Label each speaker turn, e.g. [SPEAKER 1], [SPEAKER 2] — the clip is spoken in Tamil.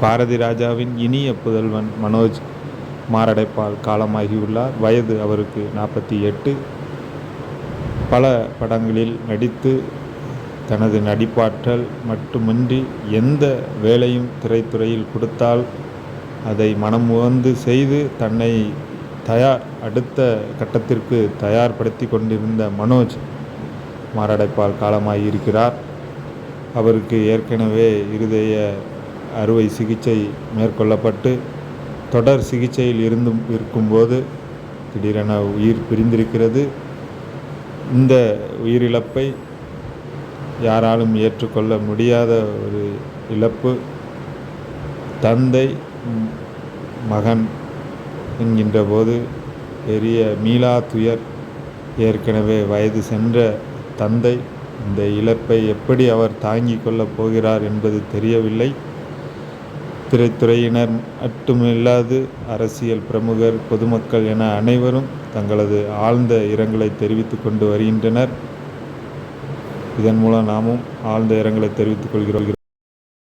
[SPEAKER 1] பாரதி ராஜாவின் இனிய புதல்வன் மனோஜ் மாரடைப்பால் காலமாகியுள்ளார். வயது அவருக்கு 48. பல படங்களில் நடித்து தனது நடிப்பாற்றல் மட்டுமின்றி எந்த வேலையும் திரைத்துறையில் கொடுத்தால் அதை மனமுவந்து செய்து தன்னை அடுத்த கட்டத்திற்கு தயார்படுத்தி கொண்டிருந்த மனோஜ் மாரடைப்பால் காலமாகியிருக்கிறார். அவருக்கு ஏற்கனவே இருதய அறுவை சிகிச்சை மேற்கொள்ளப்பட்டு தொடர் சிகிச்சையில் இருக்கும்போது திடீரென உயிர் பிரிந்திருக்கிறது. இந்த உயிரிழப்பை யாராலும் ஏற்றுக்கொள்ள முடியாத ஒரு இழப்பு. தந்தை மகன் என்கின்ற போது பெரிய மீளா துயர். ஏற்கனவே வயது சென்ற தந்தை இந்த இழப்பை எப்படி அவர் தாங்கிக் கொள்ளப் போகிறார் என்பது தெரியவில்லை. திரைத்துறையினர் மட்டுமில்லாது அரசியல் பிரமுகர், பொதுமக்கள் என அனைவரும் தங்களது ஆழ்ந்த இரங்கலை தெரிவித்துக் கொண்டு வருகின்றனர். இதன் மூலம் நாமும் ஆழ்ந்த இரங்கலை தெரிவித்துக் கொள்கிறோம்.